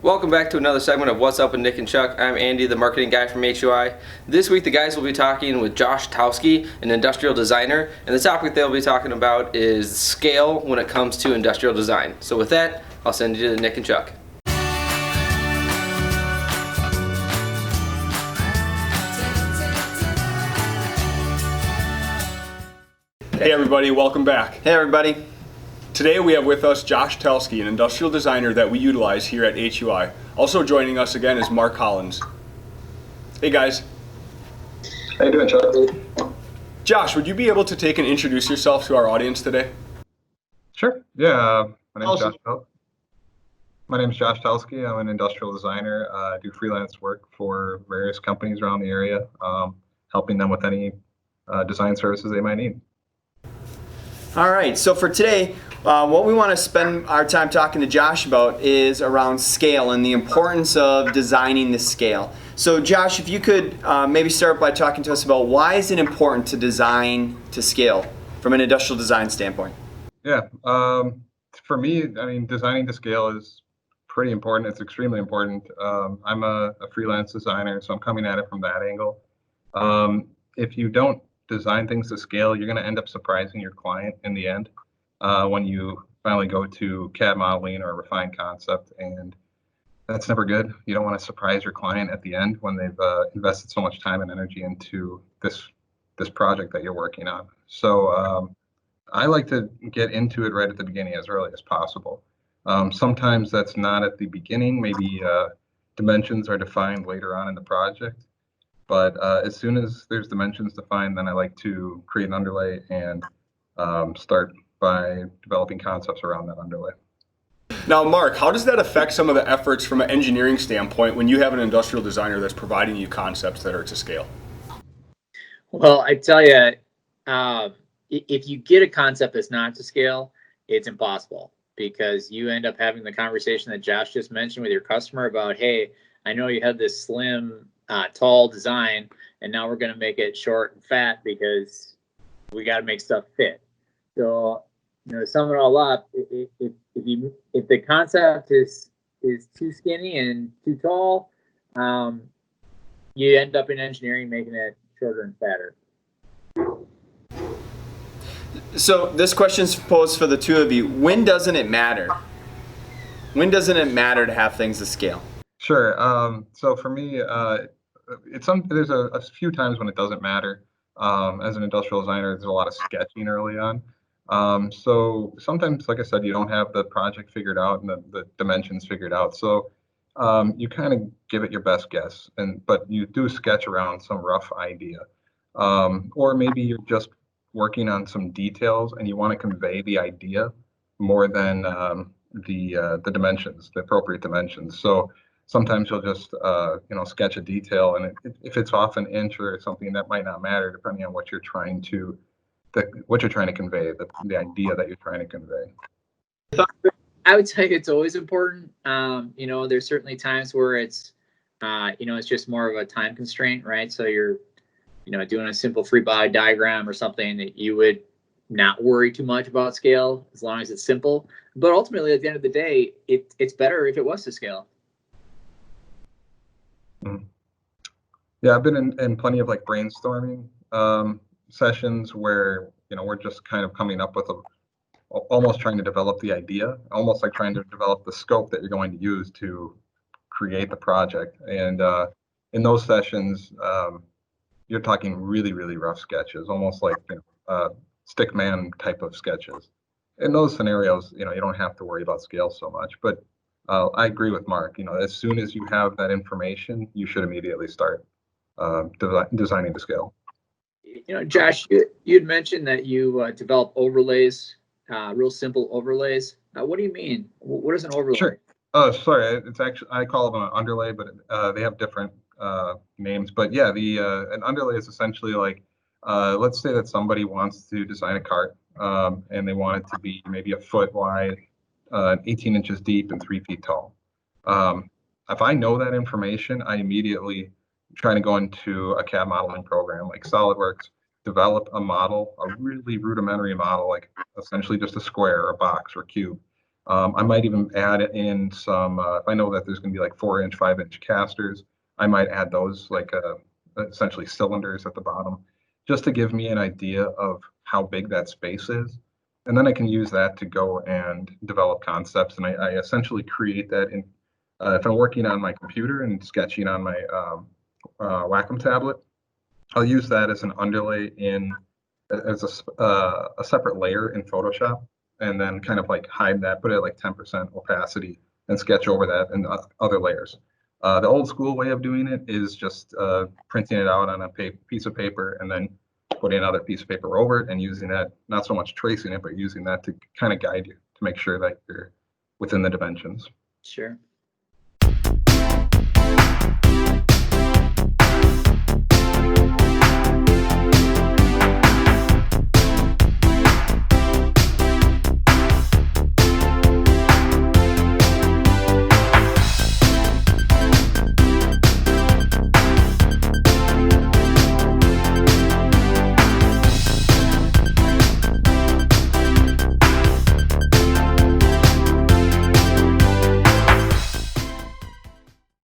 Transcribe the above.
Welcome back to another segment of What's Up with Nick and Chuck. I'm Andy, the marketing guy from HUI. This week the guys will be talking with Josh Talsky, an industrial designer, and the topic they'll be talking about is scale when it comes to industrial design. So with that, I'll send you to Nick and Chuck. Hey everybody, welcome back. Hey everybody. Today we have with us Josh Talsky, an industrial designer that we utilize here at HUI. Also joining us again is Mark Collins. Hey guys. How you doing, Chuck? Josh, would you be able to take and introduce yourself to our audience today? Sure. Yeah. My name's Josh Talsky. I'm an industrial designer. I do freelance work for various companies around the area, helping them with any design services they might need. All right, so for today, what we want to spend our time talking to Josh about is around scale and the importance of designing the scale. So Josh, if you could maybe start by talking to us about why is it important to design to scale from an industrial design standpoint? Yeah, for me, I mean, designing to scale is pretty important. It's extremely important. I'm a freelance designer, so I'm coming at it from that angle. If you don't design things to scale, you're going to end up surprising your client in the end when you finally go to CAD modeling or refined concept, and that's never good. You don't want to surprise your client at the end when they've invested so much time and energy into this project that you're working on. So I like to get into it right at the beginning, as early as possible. Sometimes that's not at the beginning. Maybe dimensions are defined later on in the project. But as soon as there's dimensions defined, then I like to create an underlay and start by developing concepts around that underlay. Now, Mark, how does that affect some of the efforts from an engineering standpoint when you have an industrial designer that's providing you concepts that are to scale? Well, I tell you, if you get a concept that's not to scale, it's impossible, because you end up having the conversation that Josh just mentioned with your customer about, hey, I know you had this slim tall design, and now we're going to make it short and fat because we got to make stuff fit. So, to sum it all up, if the concept is too skinny and too tall, you end up in engineering making it shorter and fatter. So this question's posed for the two of you. When doesn't it matter? When doesn't it matter to have things to scale? Sure. So for me, there's a few times when it doesn't matter. As an industrial designer, there's a lot of sketching early on. So sometimes, like I said, you don't have the project figured out and the dimensions figured out. So you kind of give it your best guess, but you do sketch around some rough idea. Or maybe you're just working on some details and you want to convey the idea more than the dimensions, the appropriate dimensions. So sometimes you'll just sketch a detail, and if it's off an inch or something, that might not matter depending on what you're trying to convey, the idea that you're trying to convey. I would say it's always important. There's certainly times where it's it's just more of a time constraint, right? So you're doing a simple free body diagram or something that you would not worry too much about scale as long as it's simple. But ultimately, at the end of the day, it's better if it was to scale. Yeah, I've been in plenty of brainstorming sessions where we're just kind of coming up with almost trying to develop the idea, almost like trying to develop the scope that you're going to use to create the project. And in those sessions, you're talking really, really rough sketches, almost like stick man type of sketches. In those scenarios, you don't have to worry about scale so much. But I agree with Mark. As soon as you have that information, you should immediately start designing to scale. Josh, you had mentioned that you develop overlays, real simple overlays. What do you mean? What is an overlay? Sure. Oh, sorry. It's actually, I call them an underlay, but they have different names. But yeah, an underlay is essentially let's say that somebody wants to design a cart, and they want it to be maybe a foot wide, 18 inches deep, and 3 feet tall. If I know that information, I immediately try to go into a CAD modeling program like SolidWorks, develop a model, a really rudimentary model, like essentially just a square, or a box, or a cube, I might even add in some, if I know that there's going to be like 4-inch, 5-inch casters, I might add those like essentially cylinders at the bottom, just to give me an idea of how big that space is. And then I can use that to go and develop concepts. And I essentially create that in, if I'm working on my computer and sketching on my Wacom tablet, I'll use that as an underlay in as a separate layer in Photoshop, and then kind of like hide that, put it at like 10% opacity, and sketch over that in other layers. The old school way of doing it is just printing it out on a piece of paper and then putting another piece of paper over it and using that, not so much tracing it, but using that to kind of guide you to make sure that you're within the dimensions. Sure.